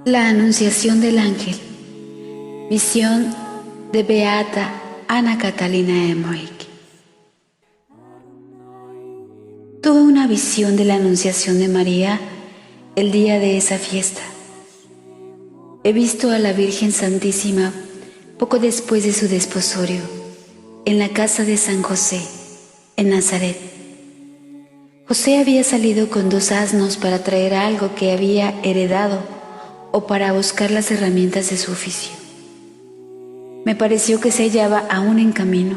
La Anunciación del Ángel. Visión de Beata Ana Catalina Emmerich. Tuve una visión de la Anunciación de María el día de esa fiesta. He visto a la Virgen Santísima poco después de su desposorio, en la casa de San José, en Nazaret. José había salido con 2 asnos para traer algo que había heredado o para buscar las herramientas de su oficio. Me pareció que se hallaba aún en camino.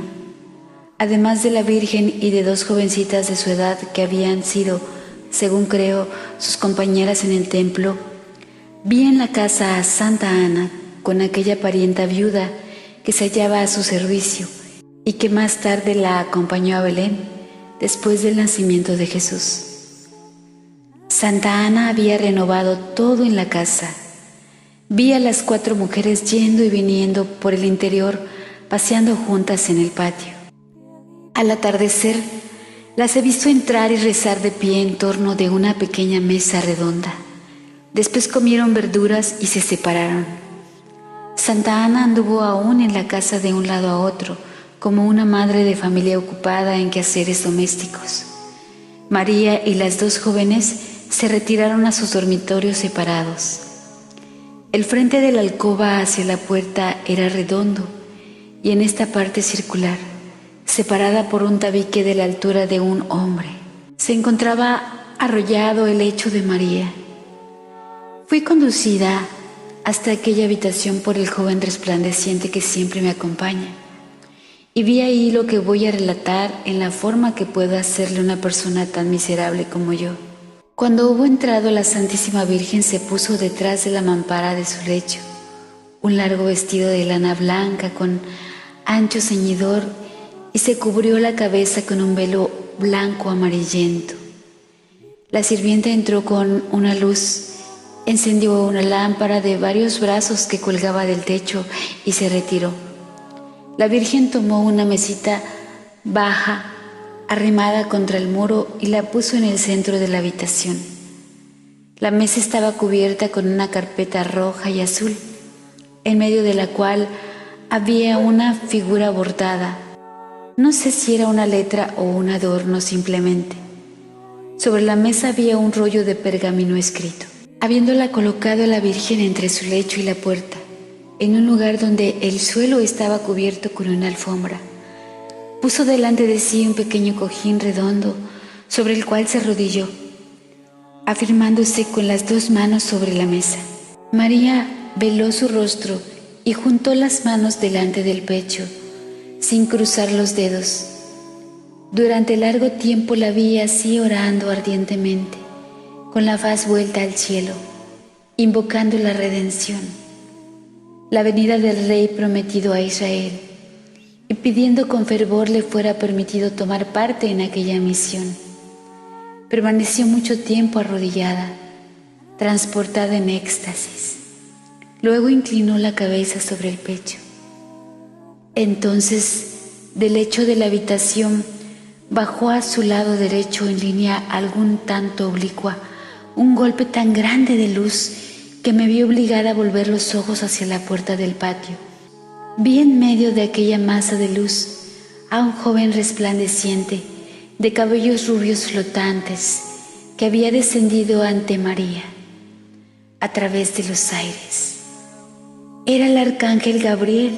Además de la Virgen y de 2 jovencitas de su edad que habían sido, según creo, sus compañeras en el templo, vi en la casa a Santa Ana con aquella parienta viuda que se hallaba a su servicio y que más tarde la acompañó a Belén después del nacimiento de Jesús. Santa Ana había renovado todo en la casa. Vi a las 4 mujeres yendo y viniendo por el interior, paseando juntas en el patio. Al atardecer, las he visto entrar y rezar de pie en torno de una pequeña mesa redonda. Después comieron verduras y se separaron. Santa Ana anduvo aún en la casa de un lado a otro, como una madre de familia ocupada en quehaceres domésticos. María y las 2 jóvenes se retiraron a sus dormitorios separados. El frente de la alcoba hacia la puerta era redondo y en esta parte circular, separada por un tabique de la altura de un hombre, se encontraba arrollado el lecho de María. Fui conducida hasta aquella habitación por el joven resplandeciente que siempre me acompaña y vi ahí lo que voy a relatar en la forma que pueda hacerle una persona tan miserable como yo. Cuando hubo entrado, la Santísima Virgen se puso detrás de la mampara de su lecho, un largo vestido de lana blanca con ancho ceñidor, y se cubrió la cabeza con un velo blanco amarillento. La sirvienta entró con una luz, encendió una lámpara de varios brazos que colgaba del techo y se retiró. La Virgen tomó una mesita baja, arrimada contra el muro, y la puso en el centro de la habitación. La mesa estaba cubierta con una carpeta roja y azul, en medio de la cual había una figura bordada. No sé si era una letra o un adorno simplemente. Sobre la mesa había un rollo de pergamino escrito. Habiéndola colocado la Virgen entre su lecho y la puerta, en un lugar donde el suelo estaba cubierto con una alfombra, puso delante de sí un pequeño cojín redondo sobre el cual se arrodilló, afirmándose con las 2 manos sobre la mesa. María veló su rostro y juntó las manos delante del pecho, sin cruzar los dedos. Durante largo tiempo la vi así orando ardientemente, con la faz vuelta al cielo, invocando la redención, la venida del Rey prometido a Israel, y pidiendo con fervor le fuera permitido tomar parte en aquella misión. Permaneció mucho tiempo arrodillada, transportada en éxtasis. Luego inclinó la cabeza sobre el pecho. Entonces, del lecho de la habitación, bajó a su lado derecho en línea algún tanto oblicua, un golpe tan grande de luz que me vi obligada a volver los ojos hacia la puerta del patio. Vi en medio de aquella masa de luz a un joven resplandeciente, de cabellos rubios flotantes, que había descendido ante María, a través de los aires. Era el arcángel Gabriel.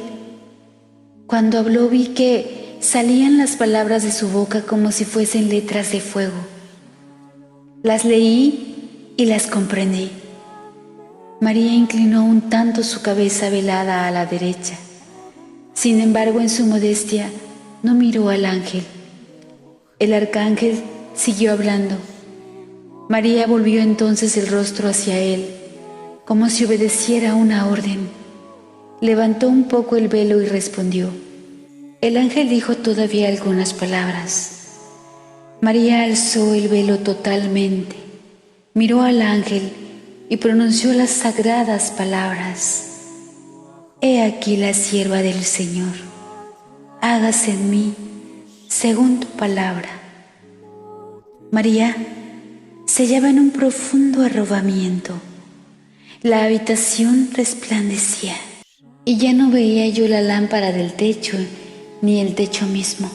Cuando habló vi que salían las palabras de su boca como si fuesen letras de fuego. Las leí y las comprendí. María inclinó un tanto su cabeza velada a la derecha. Sin embargo, en su modestia, no miró al ángel. El arcángel siguió hablando. María volvió entonces el rostro hacia él, como si obedeciera una orden. Levantó un poco el velo y respondió. El ángel dijo todavía algunas palabras. María alzó el velo totalmente, miró al ángel y pronunció las sagradas palabras. He aquí la sierva del Señor, hágase en mí según tu palabra. María se hallaba en un profundo arrobamiento. La habitación resplandecía y ya no veía yo la lámpara del techo ni el techo mismo.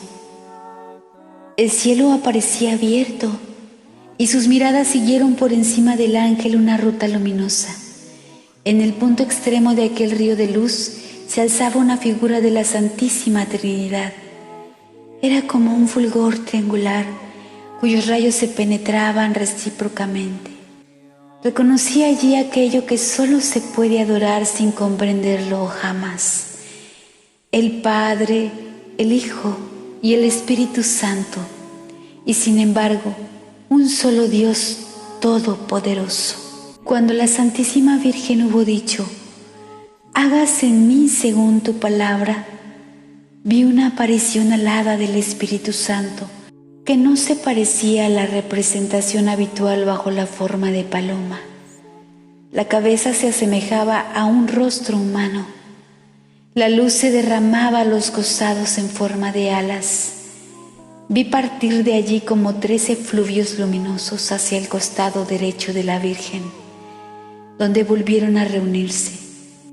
El cielo aparecía abierto y sus miradas siguieron por encima del ángel una ruta luminosa. En el punto extremo de aquel río de luz se alzaba una figura de la Santísima Trinidad. Era como un fulgor triangular cuyos rayos se penetraban recíprocamente. Reconocí allí aquello que solo se puede adorar sin comprenderlo jamás: el Padre, el Hijo y el Espíritu Santo, y sin embargo, un solo Dios todopoderoso. Cuando la Santísima Virgen hubo dicho: hágase en mí según tu palabra, vi una aparición alada del Espíritu Santo que no se parecía a la representación habitual bajo la forma de paloma. La cabeza se asemejaba a un rostro humano. La luz se derramaba a los costados en forma de alas. Vi partir de allí como 13 efluvios luminosos hacia el costado derecho de la Virgen, donde volvieron a reunirse.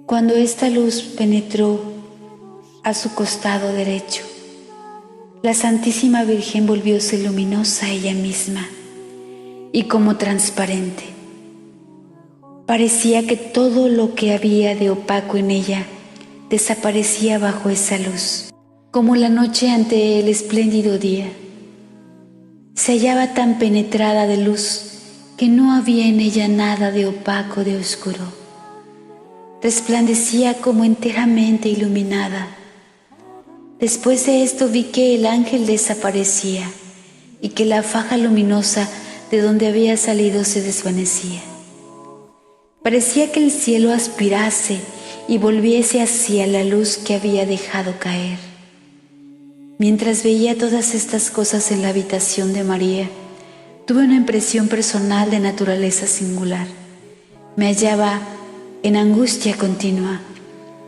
Cuando esta luz penetró a su costado derecho, la Santísima Virgen volvióse luminosa ella misma y como transparente. Parecía que todo lo que había de opaco en ella desaparecía bajo esa luz, como la noche ante el espléndido día. Se hallaba tan penetrada de luz que no había en ella nada de opaco, de oscuro. Resplandecía como enteramente iluminada. Después de esto vi que el ángel desaparecía y que la faja luminosa de donde había salido se desvanecía. Parecía que el cielo aspirase y volviese hacia la luz que había dejado caer. Mientras veía todas estas cosas en la habitación de María, tuve una impresión personal de naturaleza singular. Me hallaba en angustia continua,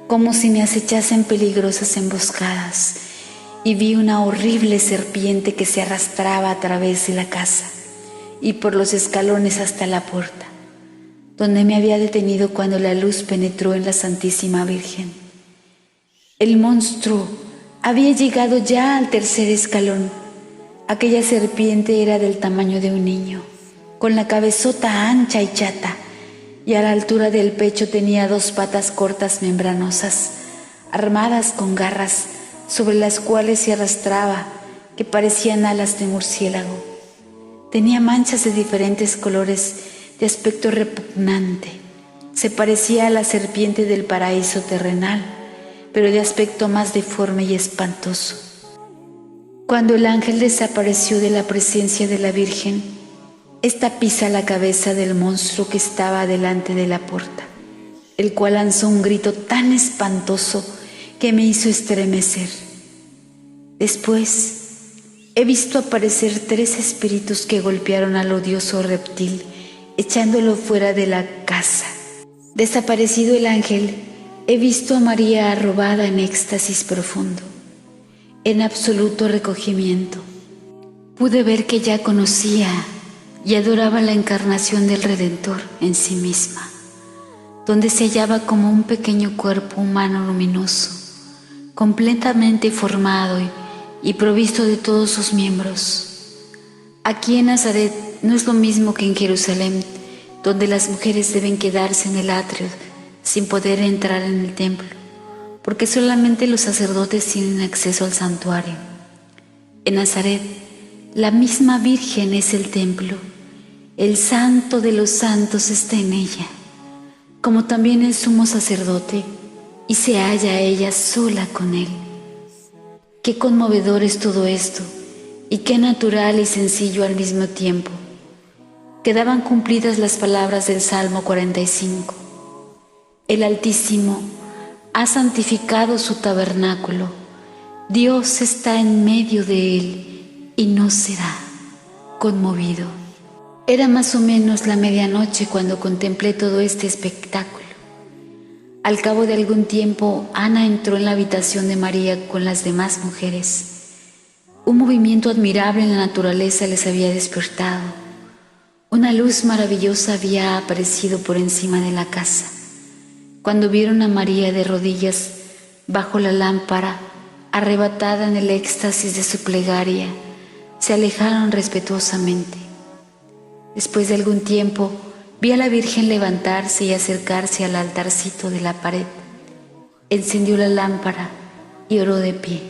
como si me acechasen peligrosas emboscadas, y vi una horrible serpiente que se arrastraba a través de la casa y por los escalones hasta la puerta, donde me había detenido cuando la luz penetró en la Santísima Virgen. El monstruo había llegado ya al 3er escalón. Aquella serpiente era del tamaño de un niño, con la cabezota ancha y chata, y a la altura del pecho tenía 2 patas cortas membranosas, armadas con garras, sobre las cuales se arrastraba, que parecían alas de murciélago. Tenía manchas de diferentes colores, de aspecto repugnante. Se parecía a la serpiente del paraíso terrenal, pero de aspecto más deforme y espantoso. Cuando el ángel desapareció de la presencia de la Virgen, esta pisa la cabeza del monstruo que estaba delante de la puerta, el cual lanzó un grito tan espantoso que me hizo estremecer. Después he visto aparecer 3 espíritus que golpearon al odioso reptil, echándolo fuera de la casa. Desaparecido el ángel, he visto a María arrobada en éxtasis profundo, en absoluto recogimiento. Pude ver que ya conocía y adoraba la encarnación del Redentor en sí misma, donde se hallaba como un pequeño cuerpo humano luminoso, completamente formado y provisto de todos sus miembros. Aquí en Nazaret no es lo mismo que en Jerusalén, donde las mujeres deben quedarse en el atrio sin poder entrar en el templo, porque solamente los sacerdotes tienen acceso al santuario. En Nazaret, la misma Virgen es el templo. El Santo de los Santos está en ella, como también el sumo sacerdote, y se halla ella sola con él. Qué conmovedor es todo esto, y qué natural y sencillo al mismo tiempo. Quedaban cumplidas las palabras del Salmo 45. El Altísimo ha santificado su tabernáculo. Dios está en medio de él y no será conmovido. Era más o menos la medianoche cuando contemplé todo este espectáculo. Al cabo de algún tiempo, Ana entró en la habitación de María con las demás mujeres. Un movimiento admirable en la naturaleza les había despertado. Una luz maravillosa había aparecido por encima de la casa. Cuando vieron a María de rodillas bajo la lámpara, arrebatada en el éxtasis de su plegaria, se alejaron respetuosamente. Después de algún tiempo, vi a la Virgen levantarse y acercarse al altarcito de la pared. Encendió la lámpara y oró de pie.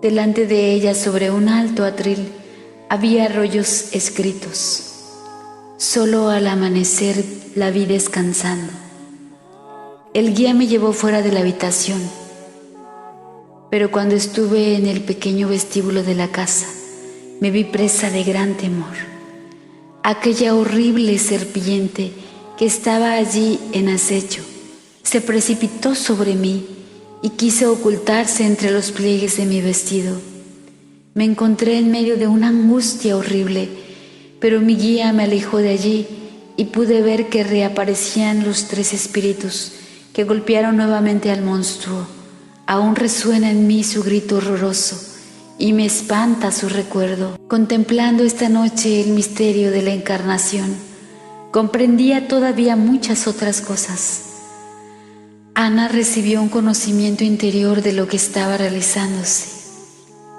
Delante de ella, sobre un alto atril, había rollos escritos. Solo al amanecer la vi descansando. El guía me llevó fuera de la habitación, pero cuando estuve en el pequeño vestíbulo de la casa, me vi presa de gran temor. Aquella horrible serpiente que estaba allí en acecho se precipitó sobre mí y quiso ocultarse entre los pliegues de mi vestido. Me encontré en medio de una angustia horrible, pero mi guía me alejó de allí y pude ver que reaparecían los 3 espíritus que golpearon nuevamente al monstruo. Aún resuena en mí su grito horroroso y me espanta su recuerdo. Contemplando esta noche el misterio de la encarnación, comprendía todavía muchas otras cosas. Ana recibió un conocimiento interior de lo que estaba realizándose.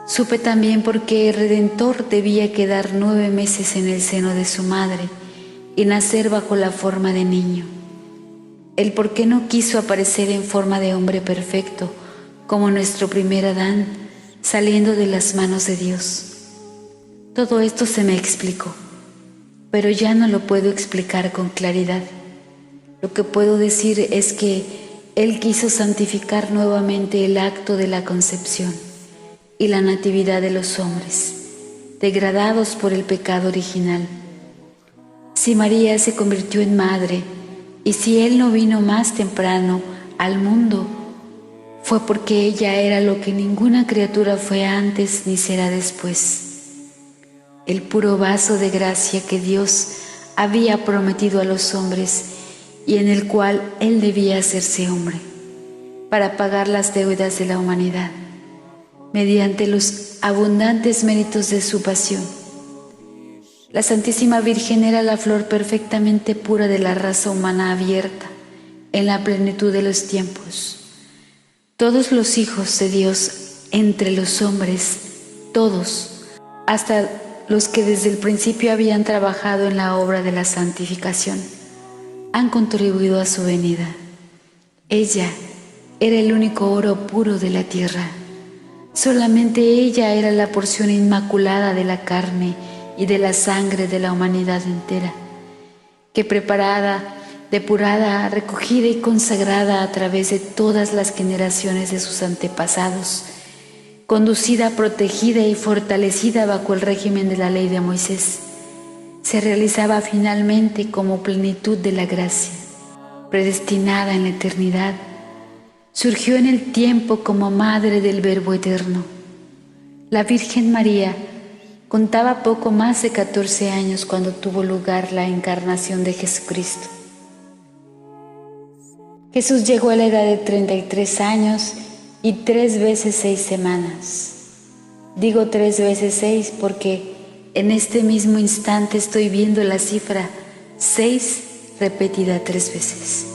Supe también por qué el Redentor debía quedar 9 meses en el seno de su madre y nacer bajo la forma de niño. El por qué no quiso aparecer en forma de hombre perfecto, como nuestro primer Adán, saliendo de las manos de Dios. Todo esto se me explicó, pero ya no lo puedo explicar con claridad. Lo que puedo decir es que Él quiso santificar nuevamente el acto de la concepción y la natividad de los hombres, degradados por el pecado original. Si María se convirtió en madre y si Él no vino más temprano al mundo, fue porque ella era lo que ninguna criatura fue antes ni será después, el puro vaso de gracia que Dios había prometido a los hombres y en el cual Él debía hacerse hombre, para pagar las deudas de la humanidad, mediante los abundantes méritos de su pasión. La Santísima Virgen era la flor perfectamente pura de la raza humana abierta en la plenitud de los tiempos. Todos los hijos de Dios entre los hombres, todos, hasta los que desde el principio habían trabajado en la obra de la santificación, han contribuido a su venida. Ella era el único oro puro de la tierra. Solamente ella era la porción inmaculada de la carne y de la sangre de la humanidad entera, que preparada, depurada, recogida y consagrada a través de todas las generaciones de sus antepasados, conducida, protegida y fortalecida bajo el régimen de la ley de Moisés, se realizaba finalmente como plenitud de la gracia, predestinada en la eternidad. Surgió en el tiempo como madre del Verbo eterno. La Virgen María contaba poco más de 14 años cuando tuvo lugar la encarnación de Jesucristo. Jesús llegó a la edad de 33 años y 3 veces 6 semanas. Digo 3 veces 6 porque en este mismo instante estoy viendo la cifra 6 repetida 3 veces.